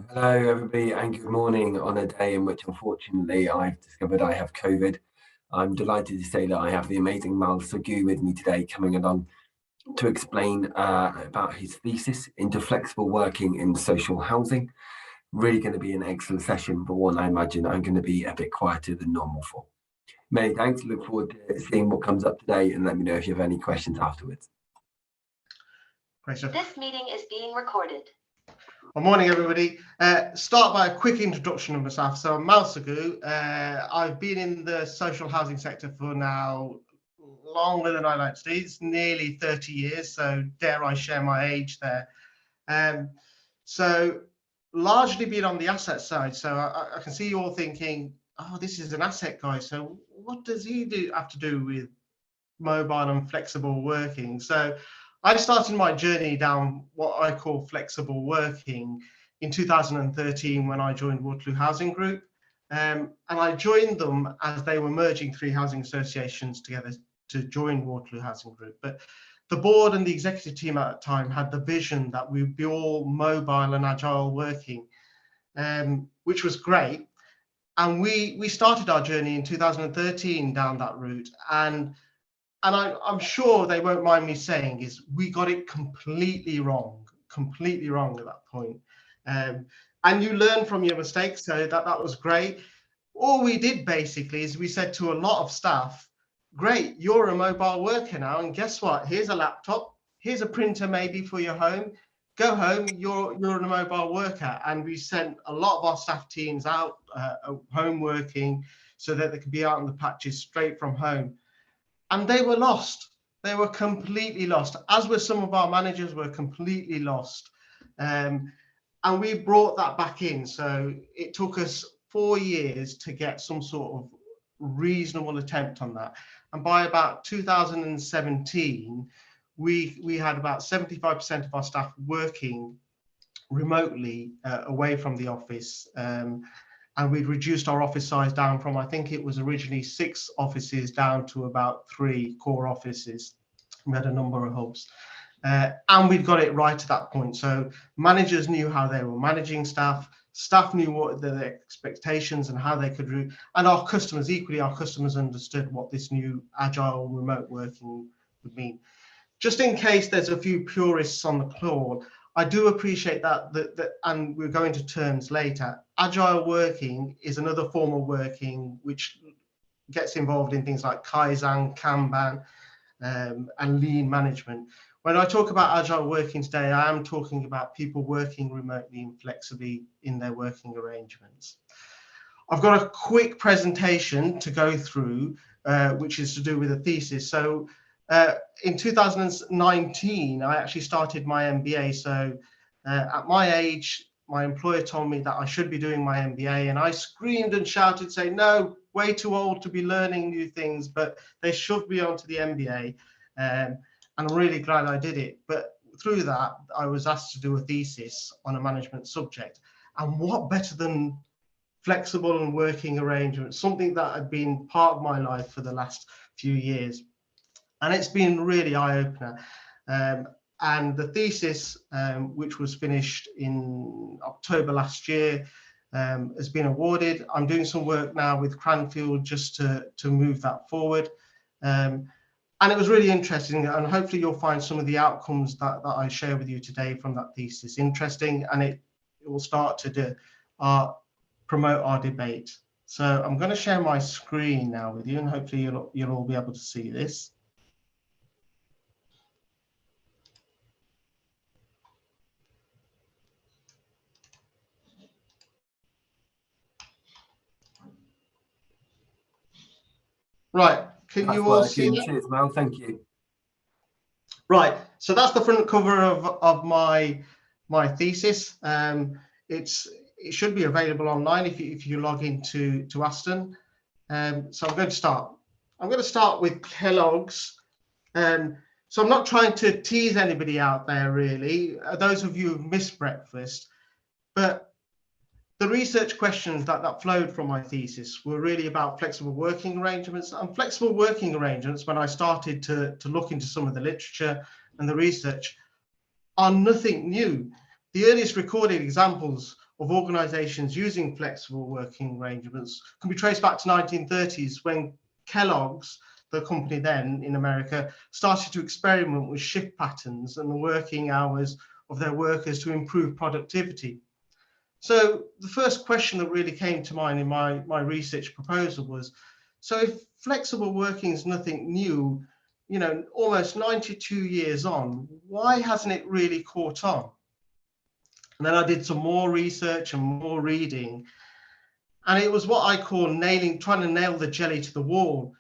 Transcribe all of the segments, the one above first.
Hello, everybody, and good morning on a day in which, unfortunately, I've discovered I have COVID. I'm delighted to say that I have the amazing Sagoo with me today, coming along to explain about his thesis into flexible working in social housing. Really going to be an excellent session, but one I imagine I'm going to be a bit quieter than normal for. Many thanks. Look forward to seeing what comes up today, and let me know if you have any questions afterwards. Great stuff. This meeting is being recorded. Good morning, everybody. Start by a quick introduction of myself. So I'm Sagoo. I've been in the social housing sector for now longer than I like to say. It's nearly 30 years, so dare I share my age there. So largely been on the asset side. So I can see you all thinking, oh, this is an asset guy. So what does he have to do with mobile and flexible working? So I started my journey down what I call flexible working in 2013 when I joined Waterloo Housing Group. And I joined them as they were merging three housing associations together to join Waterloo Housing Group. But the board and the executive team at that time had the vision that we'd be all mobile and agile working, which was great. And we started our journey in 2013 down that route. And I'm sure they won't mind me saying is we got it completely wrong at that point. And you learn from your mistakes, so that was great. All we did basically is we said to a lot of staff, great, you're a mobile worker now, and guess what? Here's a laptop, here's a printer maybe for your home. Go home, you're a mobile worker. And we sent a lot of our staff teams out home working so that they could be out on the patches straight from home. And they were lost. They were completely lost, as were some of our managers were completely lost. And we brought that back in. So it took us 4 years to get some sort of reasonable attempt on that. And by about 2017, we had about 75% of our staff working remotely away from the office. And we'd reduced our office size down from, I think it was originally 6 offices down to about 3 core offices. We had a number of hubs. And we'd got it right at that point. So managers knew how they were managing staff. Staff knew what their expectations and how they could do. And our customers, equally, our customers understood what this new agile remote working would mean. Just in case there's a few purists on the call, I do appreciate that, and we'll go into terms later. Agile working is another form of working which gets involved in things like Kaizen, Kanban, and lean management. When I talk about agile working today, I am talking about people working remotely and flexibly in their working arrangements. I've got a quick presentation to go through, which is to do with a thesis. So in 2019, I actually started my MBA. So at my age, my employer told me that I should be doing my MBA, and I screamed and shouted, saying, no, way too old to be learning new things, but they shoved me onto the MBA. And I'm really glad I did it. But through that, I was asked to do a thesis on a management subject. And what better than flexible and working arrangements, something that had been part of my life for the last few years. And it's been really eye-opener. And the thesis, which was finished in October last year, has been awarded. I'm doing some work now with Cranfield just to move that forward. And it was really interesting, and hopefully you'll find some of the outcomes that I share with you today from that thesis interesting, and it will start to promote our debate. So I'm going to share my screen now with you, and hopefully you'll all be able to see this. Right, can you all see it? Cheers, Mel, thank you. Right, so that's the front cover of my thesis. It should be available online if you log into Aston. So I'm going to start. I'm going to start with Kellogg's. So I'm not trying to tease anybody out there, really. Those of you who've missed breakfast, but the research questions that flowed from my thesis were really about flexible working arrangements. And flexible working arrangements, when I started to look into some of the literature and the research, are nothing new. The earliest recorded examples of organizations using flexible working arrangements can be traced back to 1930s, when Kellogg's, the company then in America, started to experiment with shift patterns and the working hours of their workers to improve productivity. So the first question that really came to mind in my research proposal was, so if flexible working is nothing new, almost 92 years on, why hasn't it really caught on? And then I did some more research and more reading, and it was what I call trying to nail the jelly to the wall.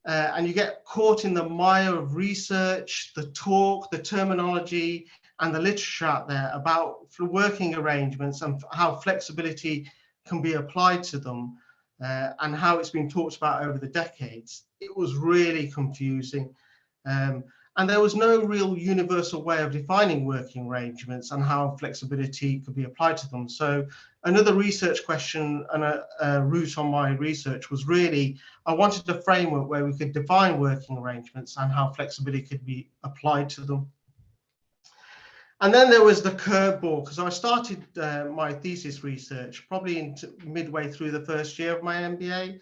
And you get caught in the mire of research, the talk, the terminology, and the literature out there about working arrangements and how flexibility can be applied to them, and how it's been talked about over the decades. It was really confusing. And there was no real universal way of defining working arrangements and how flexibility could be applied to them. So another research question and a route on my research was really, I wanted a framework where we could define working arrangements and how flexibility could be applied to them. And then there was the curveball, because I started my thesis research probably midway through the first year of my MBA,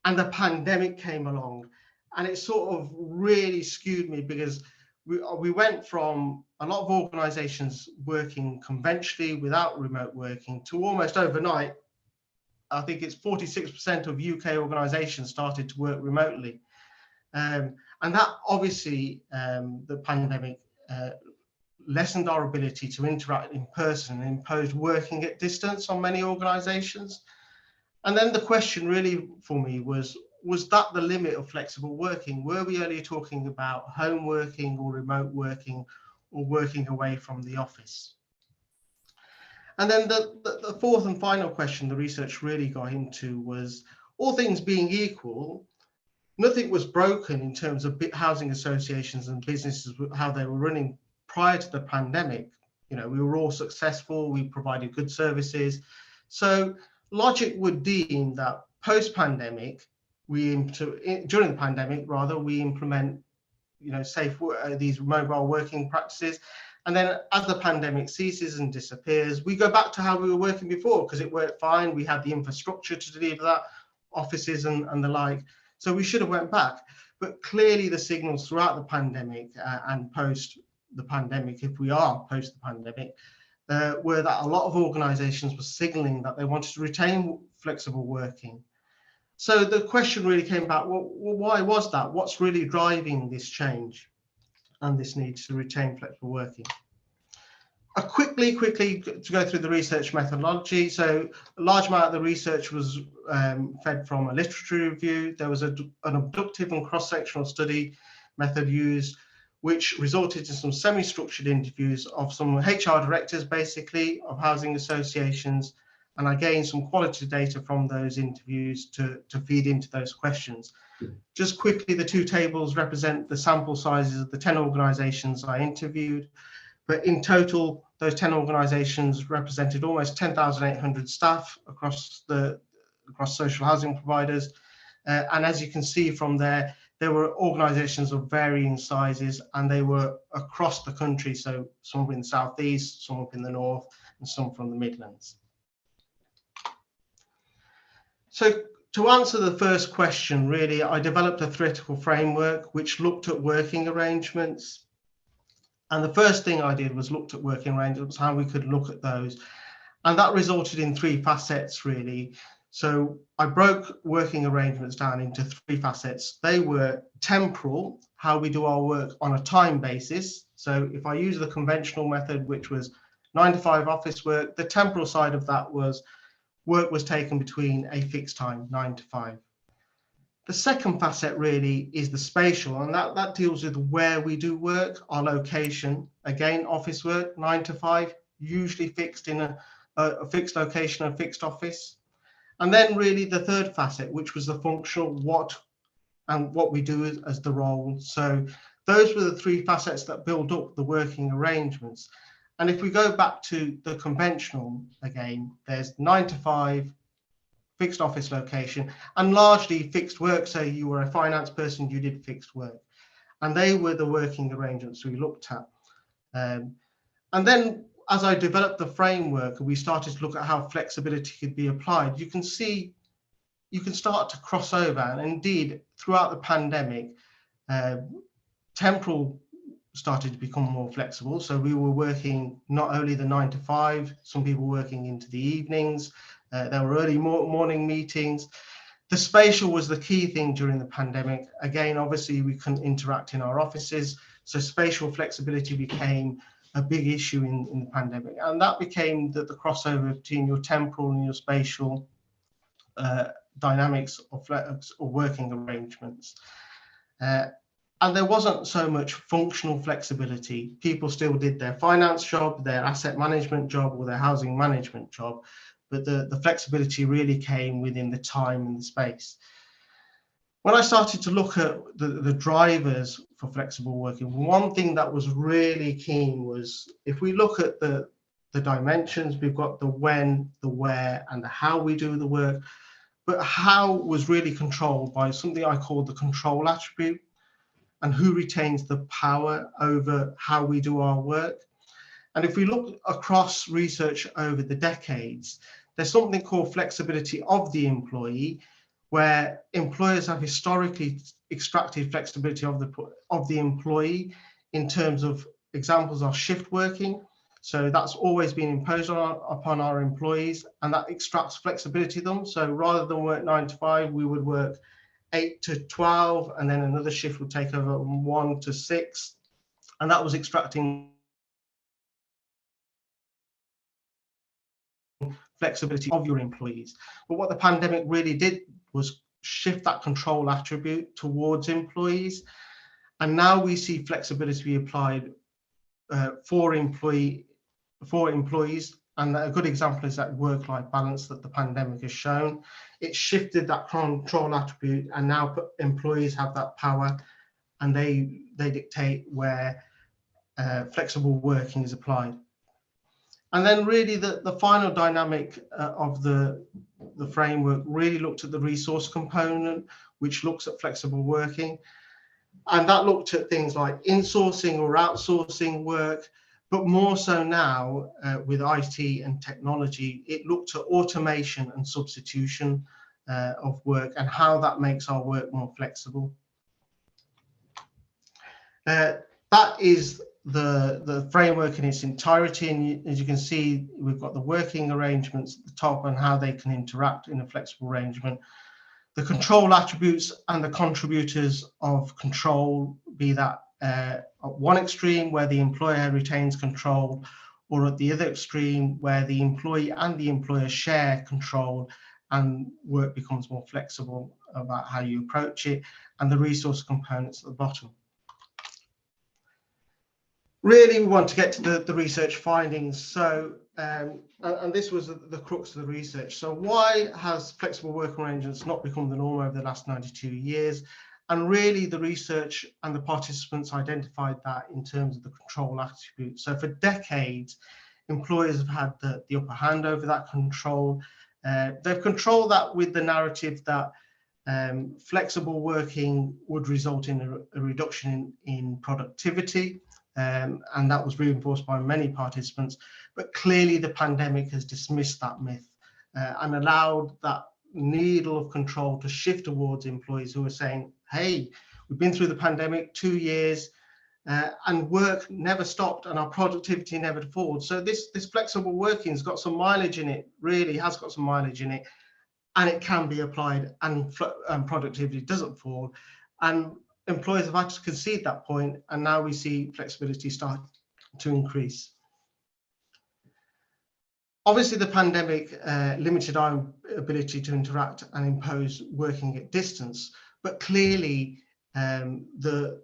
and the pandemic came along. And it sort of really skewed me, because we went from a lot of organizations working conventionally without remote working to almost overnight, I think it's 46% of UK organizations started to work remotely. And that obviously, the pandemic lessened our ability to interact in person and imposed working at distance on many organizations. And then the question really for me was that the limit of flexible working? Were we only talking about home working or remote working or working away from the office? And then the fourth and final question the research really got into was, all things being equal, nothing was broken in terms of housing associations and businesses, how they were running prior to the pandemic. We were all successful, we provided good services. So logic would deem that post-pandemic, during the pandemic rather, we implement safe these mobile working practices, and then as the pandemic ceases and disappears, we go back to how we were working before, because it worked fine. We had the infrastructure to deliver that, offices and the like, so we should have went back. But clearly the signals throughout the pandemic and post the pandemic, if we are post the pandemic, were that a lot of organizations were signaling that they wanted to retain flexible working. So the question really came about, well, why was that? What's really driving this change and this need to retain flexible working? Quickly to go through the research methodology. So a large amount of the research was fed from a literature review. There was an abductive and cross-sectional study method used, which resulted in some semi-structured interviews of some HR directors, basically, of housing associations. And I gained some quality data from those interviews to feed into those questions. Just quickly, the two tables represent the sample sizes of the 10 organizations I interviewed. But in total, those 10 organizations represented almost 10,800 staff across social housing providers. And as you can see from there were organizations of varying sizes, and they were across the country. So some in the southeast, some up in the north, and some from the Midlands. So to answer the first question, really, I developed a theoretical framework which looked at working arrangements. And the first thing I did was looked at working arrangements, how we could look at those. And that resulted in three facets, really. So I broke working arrangements down into three facets. They were temporal, how we do our work on a time basis. So if I use the conventional method, which was 9 to 5 office work, the temporal side of that was work was taken between a fixed time, 9 to 5. The second facet really is the spatial, and that deals with where we do work, our location. Again, office work, 9 to 5, usually fixed in a fixed location, a fixed office. And then really the third facet, which was the functional, what we do as the role. So those were the three facets that build up the working arrangements. And if we go back to the conventional, again, there's 9 to 5, fixed office location, and largely fixed work. So you were a finance person, you did fixed work. And they were the working arrangements we looked at. And then as I developed the framework and we started to look at how flexibility could be applied, you can see, you can start to cross over. And indeed, throughout the pandemic, temporal started to become more flexible. So we were working not only the 9 to 5, some people working into the evenings, there were early morning meetings. The spatial was the key thing during the pandemic. Again, obviously we couldn't interact in our offices, so spatial flexibility became a big issue in the pandemic, and that became the crossover between your temporal and your spatial dynamics of working arrangements. And there wasn't so much functional flexibility. People still did their finance job, their asset management job, or their housing management job, but the flexibility really came within the time and the space. When I started to look at the drivers for flexible working, one thing that was really keen was, if we look at the dimensions, we've got the when, the where, and the how we do the work, but how was really controlled by something I call the control attribute, and who retains the power over how we do our work. And if we look across research over the decades, there's something called flexibility of the employee, where employers have historically extracted flexibility of the employee in terms of examples of shift working. So that's always been imposed upon our employees, and that extracts flexibility of them. So rather than work 9 to 5, we would work 8 to 12, and then another shift would take over 1 to 6. And that was extracting flexibility of your employees. But what the pandemic really did was shift that control attribute towards employees. And now we see flexibility be applied for employees. And a good example is that work-life balance that the pandemic has shown. It shifted that control attribute, and now employees have that power, and they dictate where flexible working is applied. And then really the final dynamic of the framework really looked at the resource component, which looks at flexible working. And that looked at things like insourcing or outsourcing work, but more so now with IT and technology, it looked at automation and substitution of work and how that makes our work more flexible. That is the framework in its entirety, and as you can see, we've got the working arrangements at the top and how they can interact in a flexible arrangement. The control attributes and the contributors of control, be that at one extreme where the employer retains control, or at the other extreme where the employee and the employer share control and work becomes more flexible about how you approach it, and the resource components at the bottom. Really, we want to get to the research findings. So, and this was the crux of the research. So why has flexible working arrangements not become the norm over the last 92 years? And really, the research and the participants identified that in terms of the control attribute. So for decades, employers have had the upper hand over that control. They've controlled that with the narrative that flexible working would result in a reduction in productivity. And that was reinforced by many participants, but clearly the pandemic has dismissed that myth and allowed that needle of control to shift towards employees who are saying, hey, we've been through the pandemic 2 years and work never stopped and our productivity never falls. So this flexible working has got some mileage in it, really has got some mileage in it, and it can be applied, and productivity doesn't fall. And employers have had to concede that point, and now we see flexibility start to increase. Obviously, the pandemic limited our ability to interact and impose working at distance, but clearly the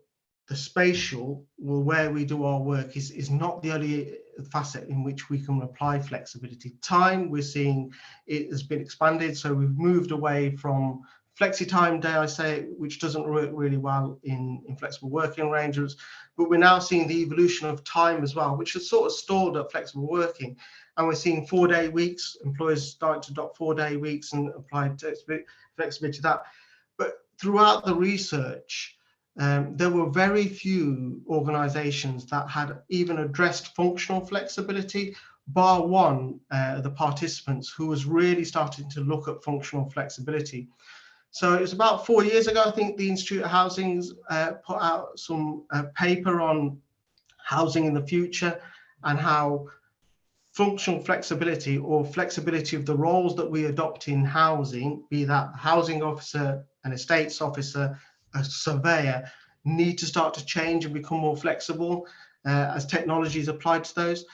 spatial, well, where we do our work is not the only facet in which we can apply flexibility. Time, we're seeing it has been expanded, so we've moved away from flexi time day, I say, which doesn't work really well in flexible working arrangements, but we're now seeing the evolution of time as well, which has sort of stalled at flexible working. And we're seeing 4-day weeks, employers starting to adopt 4-day weeks and apply flexibility to that. But throughout the research, there were very few organisations that had even addressed functional flexibility, bar one of the participants who was really starting to look at functional flexibility. So it was about 4 years ago, I think the Institute of Housing's put out some paper on housing in the future and how functional flexibility, or flexibility of the roles that we adopt in housing, be that housing officer, an estates officer, a surveyor, need to start to change and become more flexible as technology is applied to those.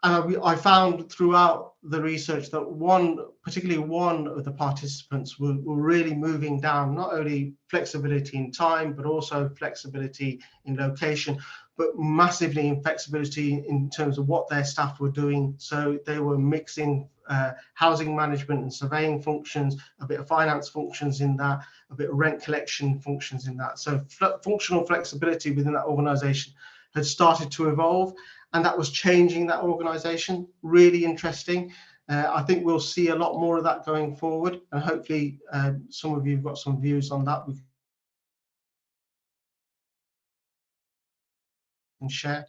And I found throughout the research that particularly one of the participants were really moving down, not only flexibility in time, but also flexibility in location, but massively in flexibility in terms of what their staff were doing. So they were mixing housing management and surveying functions, a bit of finance functions in that, a bit of rent collection functions in that. So functional flexibility within that organisation had started to evolve, and that was changing that organisation. Really interesting. I think we'll see a lot more of that going forward, and hopefully some of you have got some views on that we can share.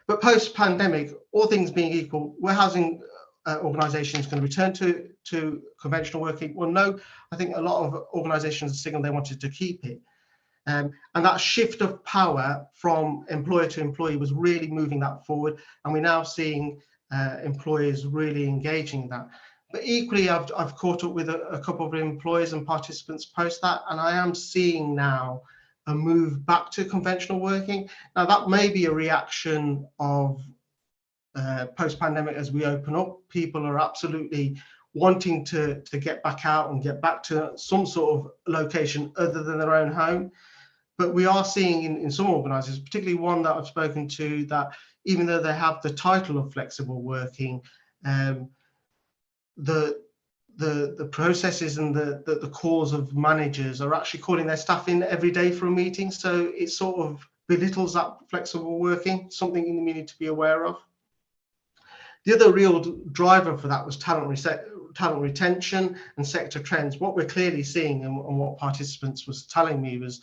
But post-pandemic, all things being equal, were housing organisations going to return to conventional working? Well, no. I think a lot of organisations signalled they wanted to keep it. And that shift of power from employer to employee was really moving that forward. And we're now seeing employers really engaging in that. But equally, I've caught up with a couple of employers and participants post that, and I am seeing now a move back to conventional working. Now, that may be a reaction of post-pandemic as we open up. People are absolutely wanting to get back out and get back to some sort of location other than their own home. But we are seeing in some organisations, particularly one that I've spoken to, that even though they have the title of flexible working, the processes and the calls of managers are actually calling their staff in every day for a meeting. So it sort of belittles that flexible working, something we need to be aware of. The other real driver for that was talent retention and sector trends. What we're clearly seeing, and what participants was telling me, was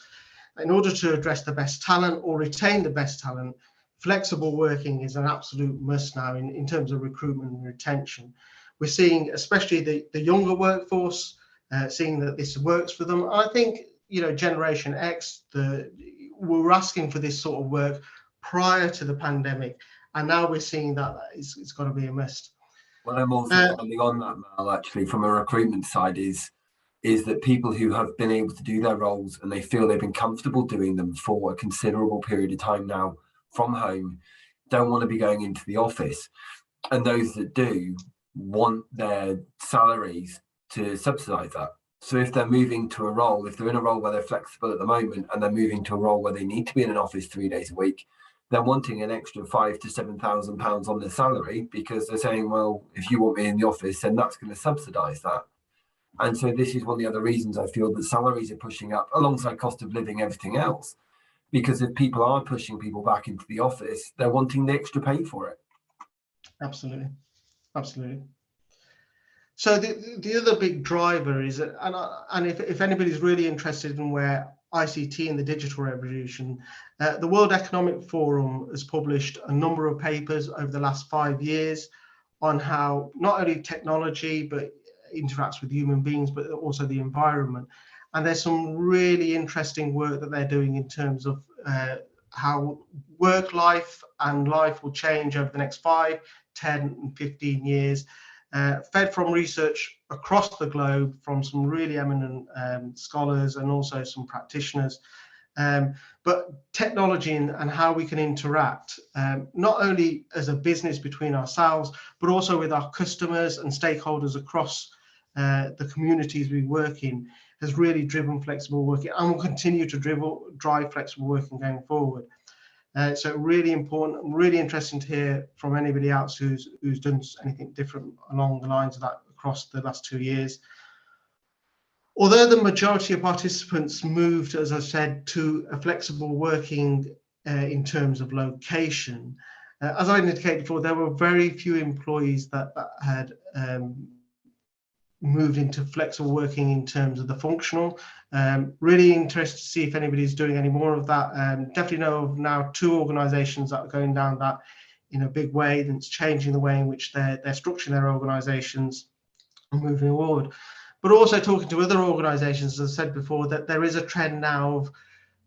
in order to address the best talent or retain the best talent, flexible working is an absolute must now in terms of recruitment and retention. We're seeing, especially the younger workforce, seeing that this works for them. I think, Generation X, were asking for this sort of work prior to the pandemic, and now we're seeing that it's got to be a must. Well, I'm also building on that, Mal, actually, from a recruitment side, is that people who have been able to do their roles and they feel they've been comfortable doing them for a considerable period of time now from home don't want to be going into the office. And those that do want their salaries to subsidise that. So if they're moving to a role, if they're in a role where they're flexible at the moment and they're moving to a role where they need to be in an office 3 days a week, they're wanting an extra £5,000 to £7,000 on their salary, because they're saying, well, if you want me in the office, then that's going to subsidise that. And so this is one of the other reasons I feel that salaries are pushing up alongside cost of living, everything else. Because if people are pushing people back into the office, they're wanting the extra pay for it. Absolutely. So the other big driver is, and if anybody's really interested in where ICT and the digital revolution, the World Economic Forum has published a number of papers over the last 5 years on how not only technology but interacts with human beings, but also the environment. And there's some really interesting work that they're doing in terms of how work life and life will change over the next 5, 10 and 15 years, fed from research across the globe from some really eminent scholars and also some practitioners. But technology and how we can interact, not only as a business between ourselves, but also with our customers and stakeholders across the communities we work in, has really driven flexible working and will continue to drive flexible working going forward. So really important, really interesting to hear from anybody else who's done anything different along the lines of that across the last 2 years. Although the majority of participants moved, as I said, to a flexible working in terms of location, as I indicated before, there were very few employees that had moved into flexible working in terms of the functional. Really interested to see if anybody's doing any more of that. Definitely know of now 2 organisations that are going down that in a big way, that's changing the way in which they're structuring their organisations and moving forward. But also talking to other organisations, as I said before, that there is a trend now of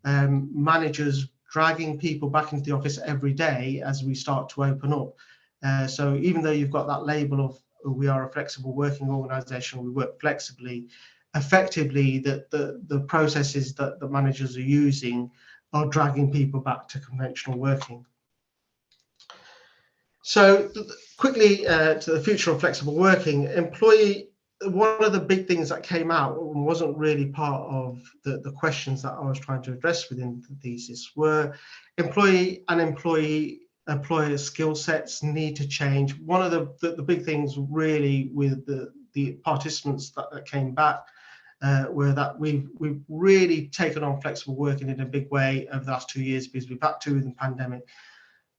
managers dragging people back into the office every day as we start to open up. So even though you've got that label of we are a flexible working organisation, we work flexibly, effectively the processes that the managers are using are dragging people back to conventional working. So quickly to the future of flexible working, one of the big things that came out and wasn't really part of the questions that I was trying to address within the thesis were employee and employer skill sets need to change. One of the big things really with the participants that came back were that we've really taken on flexible working in a big way over the last 2 years because we've had to with the pandemic.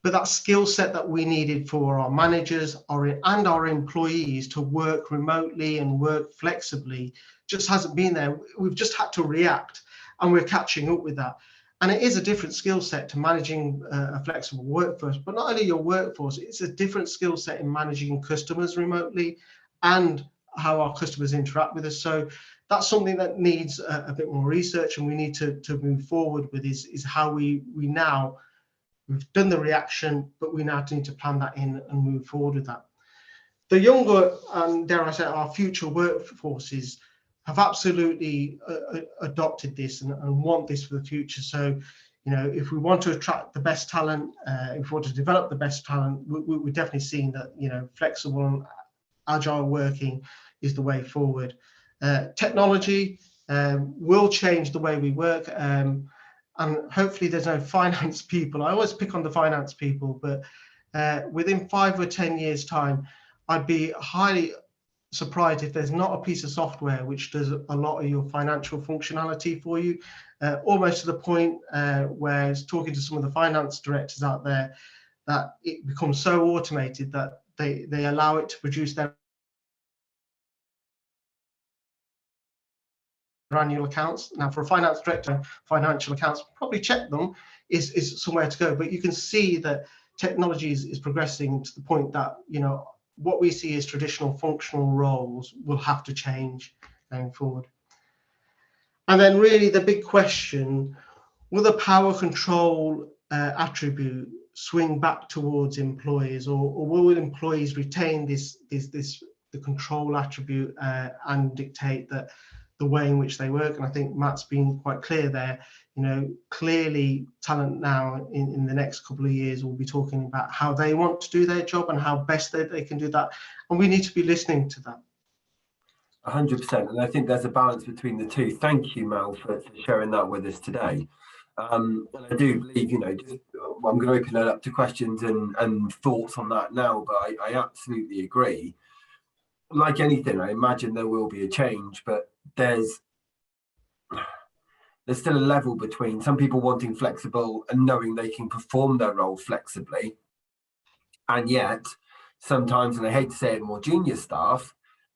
But that skill set that we needed for our managers and our employees to work remotely and work flexibly just hasn't been there. We've just had to react, and we're catching up with that. And it is a different skill set to managing a flexible workforce, but not only your workforce, it's a different skill set in managing customers remotely and how our customers interact with us. So that's something that needs a bit more research, and we need to move forward with is how we now, we've done the reaction, but we now need to plan that in and move forward with that. The younger, and dare I say, our future workforces have absolutely adopted this and want this for the future. So, you know, if we want to attract the best talent, if we want to develop the best talent, we're definitely seeing that, you know, flexible and agile working is the way forward. Technology will change the way we work. And hopefully there's no finance people. I always pick on the finance people, but within 5 or 10 years time, I'd be highly surprised if there's not a piece of software which does a lot of your financial functionality for you, almost to the point where it's talking to some of the finance directors out there, that it becomes so automated that they allow it to produce their annual accounts. Now, for a finance director, financial accounts, probably check them is somewhere to go. But you can see that technology is progressing to the point that, you know, what we see as traditional functional roles will have to change going forward. And then really the big question, will the power control attribute swing back towards employees, or will employees retain the control attribute and dictate that the way in which they work? And I think Matt's been quite clear there. You know, clearly talent now in the next couple of years will be talking about how they want to do their job and how best they can do that. And we need to be listening to that. 100%. And I think there's a balance between the two. Thank you, Mal, for sharing that with us today. And I do believe, you know, I'm going to open it up to questions and thoughts on that now, but I absolutely agree. Like anything, I imagine there will be a change, but there's still a level between some people wanting flexible and knowing they can perform their role flexibly, and yet sometimes, and I hate to say it, more junior staff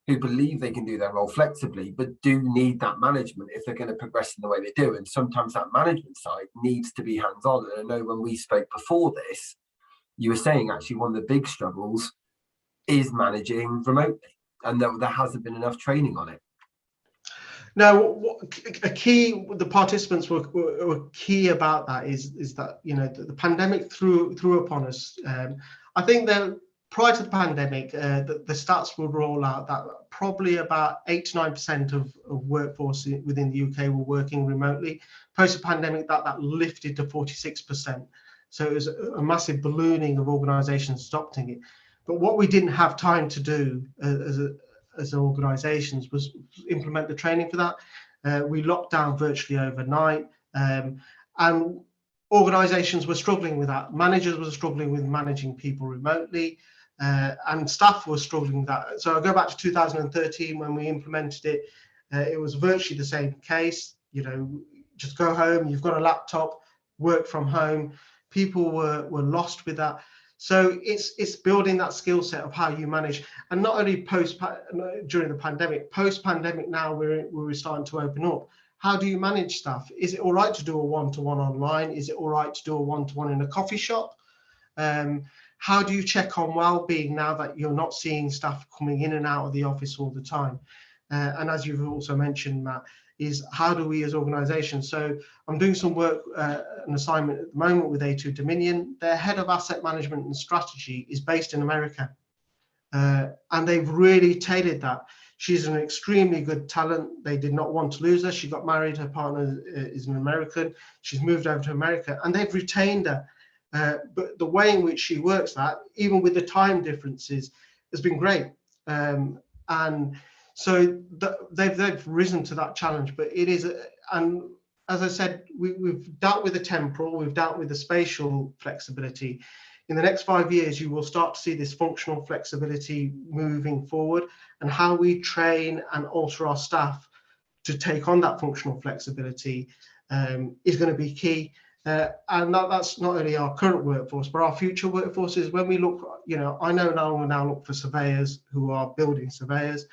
who believe they can do their role flexibly but do need that management if they're going to progress in the way they do. And sometimes that management side needs to be hands-on. And I know when we spoke before this, you were saying actually one of the big struggles is managing remotely, and that there hasn't been enough training on it. Now, the participants were key about that is that, you know, the pandemic threw upon us. I think that prior to the pandemic, the stats would roll out that probably about 8 to 9% of workforce within the UK were working remotely. Post the pandemic, that lifted to 46%. So it was a massive ballooning of organisations adopting it. But what we didn't have time to do as organisations was implement the training for that. We locked down virtually overnight, and organisations were struggling with that. Managers were struggling with managing people remotely, and staff were struggling with that. So I go back to 2013 when we implemented it. It was virtually the same case. You know, just go home, you've got a laptop, work from home. People were lost with that. So it's building that skill set of how you manage, and not only during the pandemic, post pandemic now we're starting to open up. How do you manage staff? Is it all right to do a one-to-one online? Is it all right to do a one-to-one in a coffee shop? How do you check on well-being now that you're not seeing staff coming in and out of the office all the time? And as you've also mentioned, Matt, is how do we as organisations? So I'm doing some work, an assignment at the moment with A2 Dominion. Their head of asset management and strategy is based in America. And they've really tailored that. She's an extremely good talent. They did not want to lose her. She got married. Her partner is an American. She's moved over to America and they've retained her. But the way in which she works that, even with the time differences, has been great. And so they've risen to that challenge. But it is, and as I said, we've dealt with the temporal, we've dealt with the spatial flexibility. In the next 5 years, you will start to see this functional flexibility moving forward, and how we train and alter our staff to take on that functional flexibility is going to be key. And that's not only our current workforce, but our future workforces. When we look, I know now look for surveyors who are building surveyors.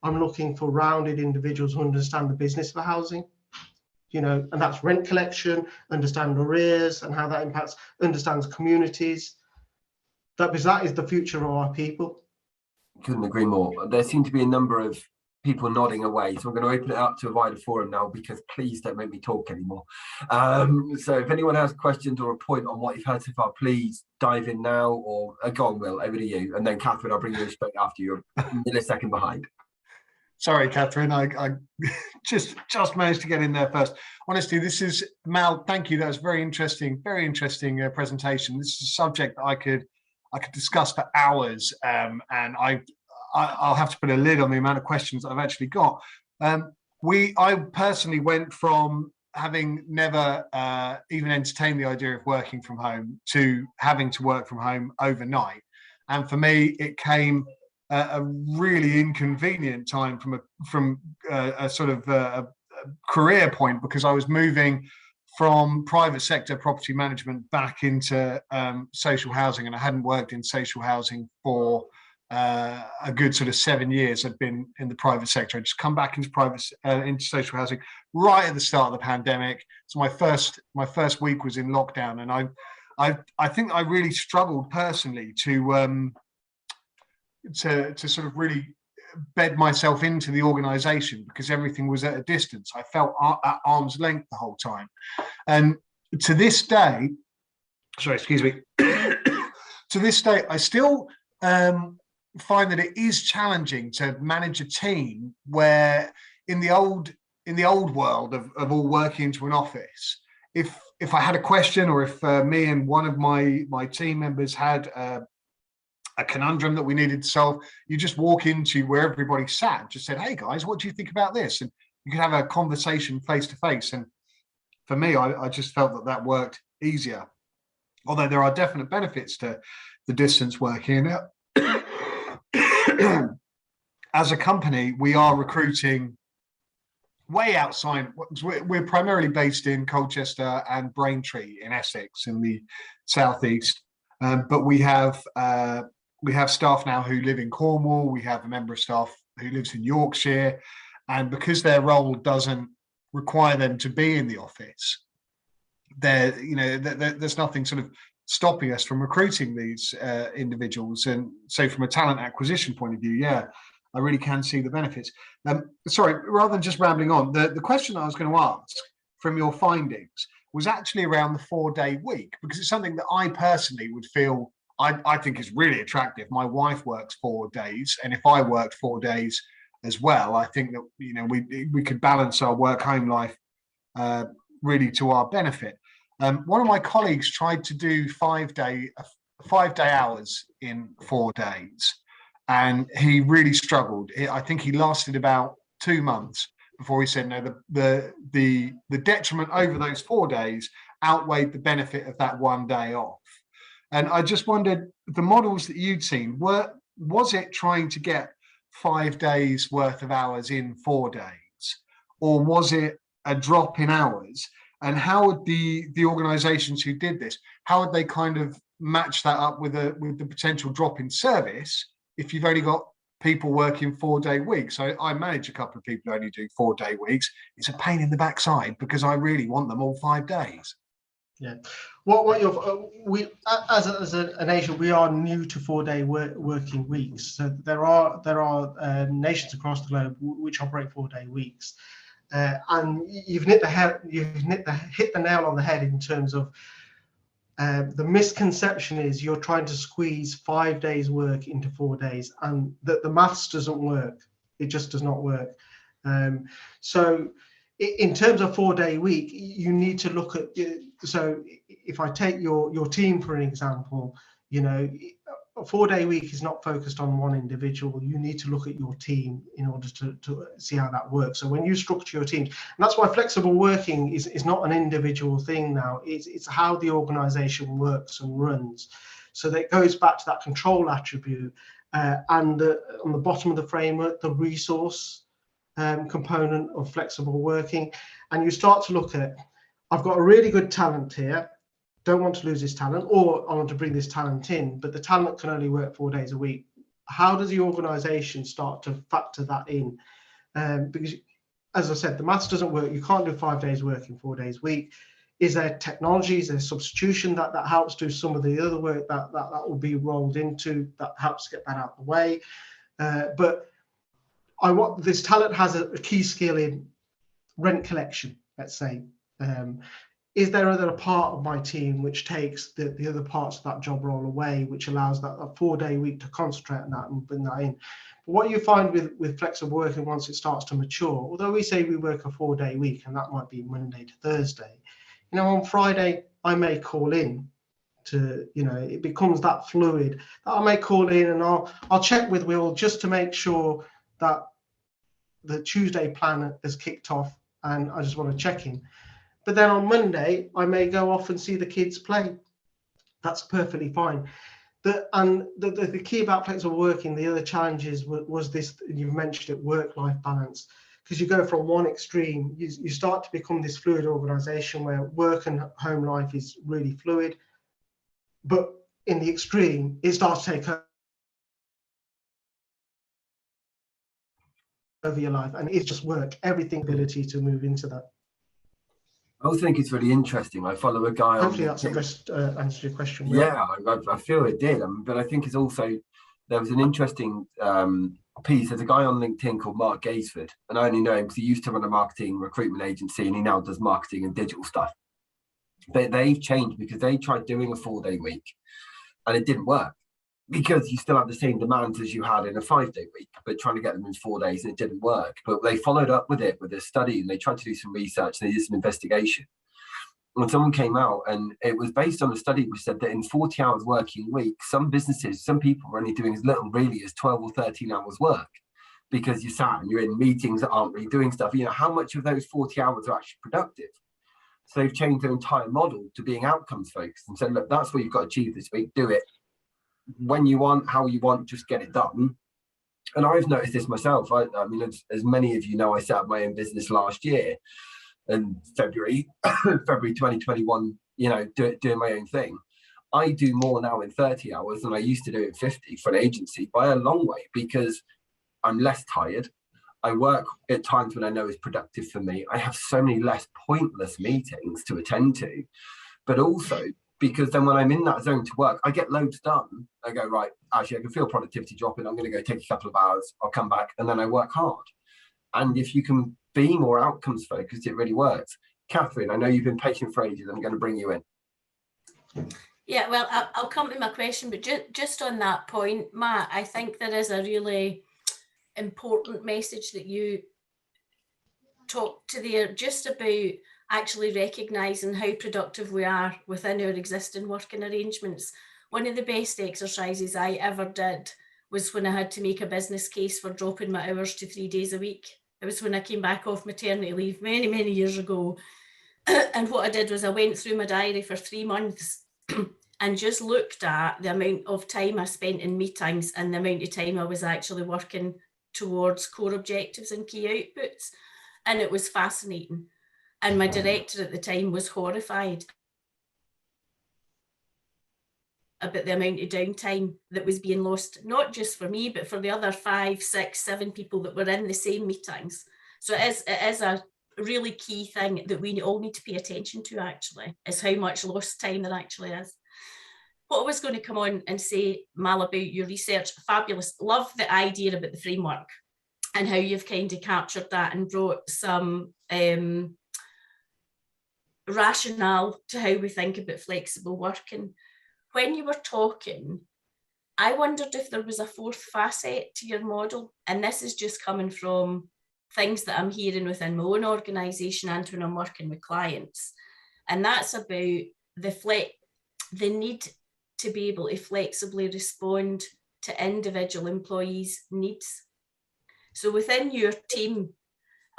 I'm looking for rounded individuals who understand the business of housing, and that's rent collection, understand arrears and how that impacts, understands communities. That is the future of our people. Couldn't agree more. There seem to be a number of people nodding away, so I'm going to open it up to a wider forum now, because please don't make me talk anymore. So if anyone has questions or a point on what you've heard so far, please dive in now, or go on, Will, over to you, and then Catherine, I'll bring you straight after you. You're a millisecond behind. Sorry, Catherine, I just managed to get in there first. Honestly, this is, Mal, thank you. That was very interesting presentation. This is a subject that I could discuss for hours, and I'll have to put a lid on the amount of questions I've actually got. I personally went from having never even entertained the idea of working from home to having to work from home overnight. And for me, it came a really inconvenient time from a sort of a career point, because I was moving from private sector property management back into social housing, and I hadn't worked in social housing for a good sort of 7 years. I'd been in the private sector. I'd just come back into social housing right at the start of the pandemic. So my first week was in lockdown, and I think I really struggled personally to sort of really bed myself into the organization, because everything was at a distance. I felt at arm's length the whole time. And to this day, to this day, I still find that it is challenging to manage a team where in the old world of all working into an office, if I had a question, or if me and one of my team members had a conundrum that we needed to solve, you just walk into where everybody sat, just said, "Hey guys, what do you think about this?" And you could have a conversation face to face. And for me, I just felt that worked easier. Although there are definite benefits to the distance working. As a company, we are recruiting way outside. We're primarily based in Colchester and Braintree in Essex in the southeast, but we have staff now who live in Cornwall. We have a member of staff who lives in Yorkshire, and because their role doesn't require them to be in the office, there's nothing sort of stopping us from recruiting these individuals. And so from a talent acquisition point of view, yeah, I really can see the benefits. Sorry, rather than just rambling on, the question I was going to ask from your findings was actually around the 4-day week, because it's something that I personally would feel I think is really attractive. My wife works 4 days, and if I worked 4 days as well, I think that we could balance our work-home life really to our benefit. One of my colleagues tried to do 5-day hours in 4 days, and he really struggled. I think he lasted about 2 months before he said, no, the detriment over those 4 days outweighed the benefit of that 1 day off. And I just wondered, the models that you'd seen, was it trying to get 5 days worth of hours in 4 days, or was it a drop in hours? And how would the organizations who did this, how would they kind of match that up with the potential drop in service if you've only got people working 4-day weeks. So I manage a couple of people who only do 4-day weeks. It's a pain in the backside because I really want them all 5 days. Yeah. What you're we as a nation, we are new to 4-day working weeks. So there are nations across the globe which operate 4-day weeks, and you've hit the nail on the head in terms of the misconception is you're trying to squeeze 5 days work into 4 days, and that the maths doesn't work. It just does not work. So in terms of 4-day week, you need to look at, so if I take your team for an example, you know, a 4-day week is not focused on one individual. You need to look at your team in order to see how that works. So when you structure your teams, and that's why flexible working is not an individual thing now. It's how the organization works and runs. So that goes back to that control attribute, and on the bottom of the framework, the resource component of flexible working. And you start to look at, I've got a really good talent here, don't want to lose this talent, or I want to bring this talent in, but the talent can only work 4 days a week. How does the organization start to factor that in? Because, as I said, the maths doesn't work. You can't do 5 days work in 4 days a week. Is there technology, is there substitution that helps do some of the other work that will be rolled into, that helps get that out of the way? But this talent has a key skill in rent collection, let's say. Is there a part of my team which takes the other parts of that job role away, which allows that a 4-day week to concentrate on that and bring that in? But what you find with flexible working, once it starts to mature, although we say we work a 4-day week, and that might be Monday to Thursday, you know, on Friday I may call in to, you know, it becomes that fluid that I may call in, and I'll check with Will just to make sure that the Tuesday plan has kicked off, and I just want to check in. But then on Monday, I may go off and see the kids play. That's perfectly fine. The key about flexible working, the other challenges was this, you've mentioned it, work-life balance. Because you go from one extreme, you start to become this fluid organization where work and home life is really fluid. But in the extreme, it starts to take over your life, and it's just work, everything, ability to move into that. I think it's really interesting. I follow a guy. Hopefully that's addressed, answered your question. Yeah, I feel it did. But I think it's also, there was an interesting piece. There's a guy on LinkedIn called Mark Gaisford, and I only know him because he used to run a marketing recruitment agency, and he now does marketing and digital stuff. But they've changed because they tried doing a 4-day week, and it didn't work, because you still have the same demands as you had in a 5-day week, but trying to get them in 4 days, and it didn't work. But they followed up with it with a study, and they tried to do some research, and they did some investigation. When someone came out, and it was based on a study which said that in 40 hours working week, some businesses, some people were only doing as little really as 12 or 13 hours work, because you sat and you're in meetings that aren't really doing stuff. You know, how much of those 40 hours are actually productive? So they've changed their entire model to being outcomes focused and said, look, that's what you've got to achieve this week. Do it when you want, how you want, just get it done. And I've noticed this myself. I mean, as many of you know, I set up my own business last year in February 2021, you know, doing my own thing. I do more now in 30 hours than I used to do in 50 for an agency, by a long way, because I'm less tired. I work at times when I know is productive for me. I have so many less pointless meetings to attend to, but also because then when I'm in that zone to work, I get loads done. I go, right, actually, I can feel productivity dropping. I'm going to go take a couple of hours. I'll come back, and then I work hard. And if you can be more outcomes focused, it really works. Catherine, I know you've been patient for ages. I'm going to bring you in. Yeah, well, I'll come to my question, but just on that point, Matt, I think there is a really important message that you talked to there, just about actually recognising how productive we are within our existing working arrangements. One of the best exercises I ever did was when I had to make a business case for dropping my hours to 3 days a week. It was when I came back off maternity leave many, many years ago. And what I did was I went through my diary for 3 months and just looked at the amount of time I spent in meetings and the amount of time I was actually working towards core objectives and key outputs. And it was fascinating. And my director at the time was horrified. about the amount of downtime that was being lost, not just for me, but for the other 5, 6, 7 people that were in the same meetings. So it is a really key thing that we all need to pay attention to, actually, is how much lost time there actually is. What I was going to come on and say, Mal, about your research, fabulous. Love the idea about the framework and how you've kind of captured that and brought some rationale to how we think about flexible working. When you were talking, I wondered if there was a fourth facet to your model, and this is just coming from things that I'm hearing within my own organisation and when I'm working with clients, and that's about the need to be able to flexibly respond to individual employees' needs. So within your team,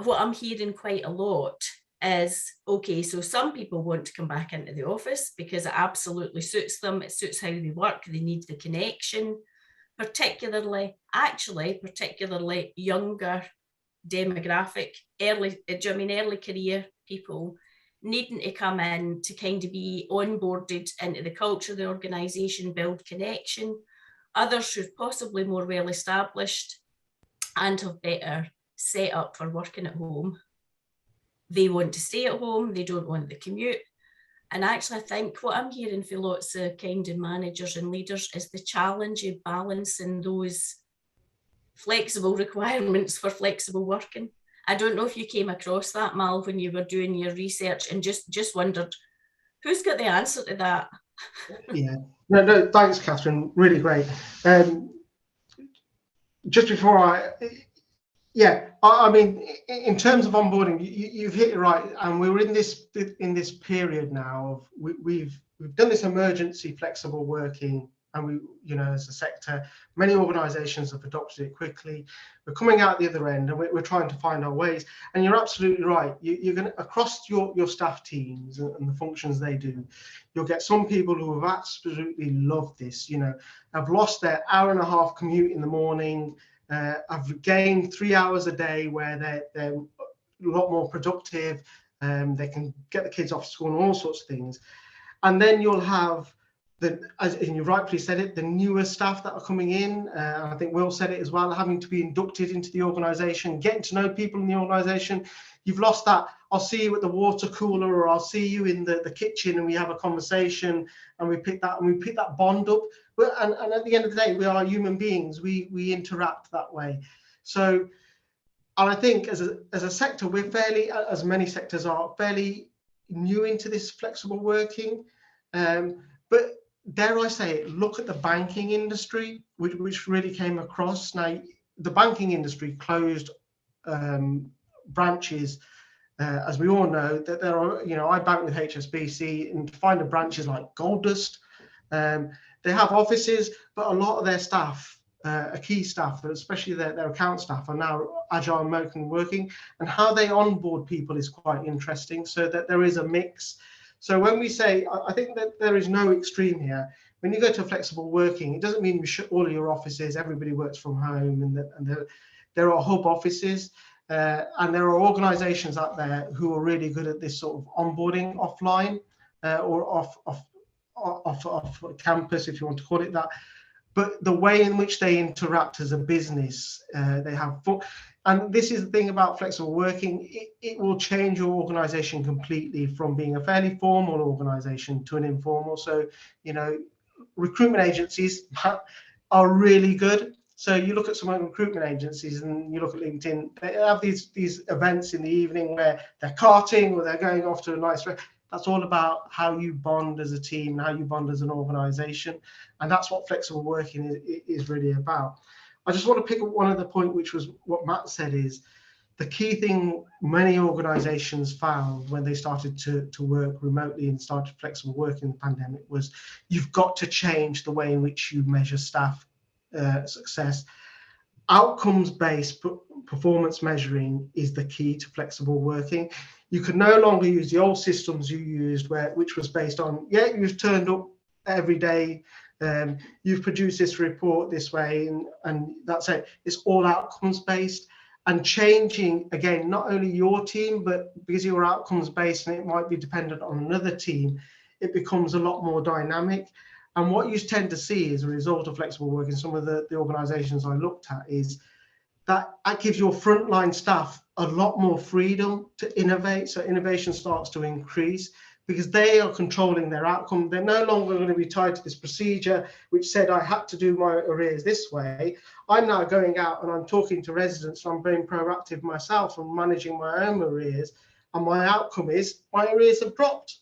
what I'm hearing quite a lot is, okay, so some people want to come back into the office because it absolutely suits them, it suits how they work, they need the connection, particularly younger demographic, early career people needing to come in to kind of be onboarded into the culture of the organisation, build connection. Others who are possibly more well established and have better set up for working at home. They want to stay at home, they don't want the commute. And actually, I think what I'm hearing for lots of kind of managers and leaders is the challenge of balancing those flexible requirements for flexible working. I don't know if you came across that, Mal, when you were doing your research, and just wondered, who's got the answer to that? Yeah, no, thanks, Catherine. Really great. Just before I mean, in terms of onboarding, you've hit it right, and we're in this period now of we've done this emergency flexible working, and we, you know, as a sector, many organisations have adopted it quickly. We're coming out the other end, and we're trying to find our ways. And you're absolutely right. You're going to, across your staff teams and the functions they do, you'll get some people who have absolutely loved this. You know, have lost their hour-and-a-half commute in the morning. I've gained 3 hours a day where they're a lot more productive. They can get the kids off school and all sorts of things. And then you'll have and you rightfully said it, the newer staff that are coming in. I think Will said it as well, having to be inducted into the organisation, getting to know people in the organisation. You've lost that, I'll see you at the water cooler, or I'll see you in the kitchen, and we have a conversation, and we pick that bond up. And at the end of the day, we are human beings. We interact that way. So, and I think as a sector, we're fairly, as many sectors are, fairly new into this flexible working. But dare I say it, look at the banking industry, which really came across. Now, the banking industry closed branches. As we all know, that there are, you know, I bank with HSBC, and to find a branch is like gold dust. They have offices, but a lot of their staff, key staff, especially their account staff, are now agile and working, and how they onboard people is quite interesting, so that there is a mix. So when we say, I think that there is no extreme here. When you go to flexible working, it doesn't mean you shut all of your offices, everybody works from home, and there are hub offices, and there are organizations out there who are really good at this sort of onboarding offline or off campus, if you want to call it that. But the way in which they interact as a business, they have, and this is the thing about flexible working, it will change your organization completely from being a fairly formal organization to an informal. So, you know, recruitment agencies are really good. So you look at some recruitment agencies and you look at LinkedIn, they have these events in the evening where they're karting or they're going off to a nice restaurant. That's all about how you bond as a team, how you bond as an organization. And that's what flexible working is really about. I just want to pick up one other point, which was what Matt said, is the key thing many organizations found when they started to work remotely and started flexible work in the pandemic was you've got to change the way in which you measure staff success. Outcomes-based performance measuring is the key to flexible working. You can no longer use the old systems you used, which was based on, yeah, you've turned up every day, you've produced this report this way, and that's it. It's all outcomes-based. And changing, again, not only your team, but because you're outcomes-based and it might be dependent on another team, it becomes a lot more dynamic. And what you tend to see as a result of flexible work in some of the organisations I looked at is that gives your frontline staff a lot more freedom to innovate. So innovation starts to increase because they are controlling their outcome. They're no longer going to be tied to this procedure, which said I had to do my arrears this way. I'm now going out and I'm talking to residents, and I'm being proactive myself and managing my own arrears. And my outcome is my arrears have dropped.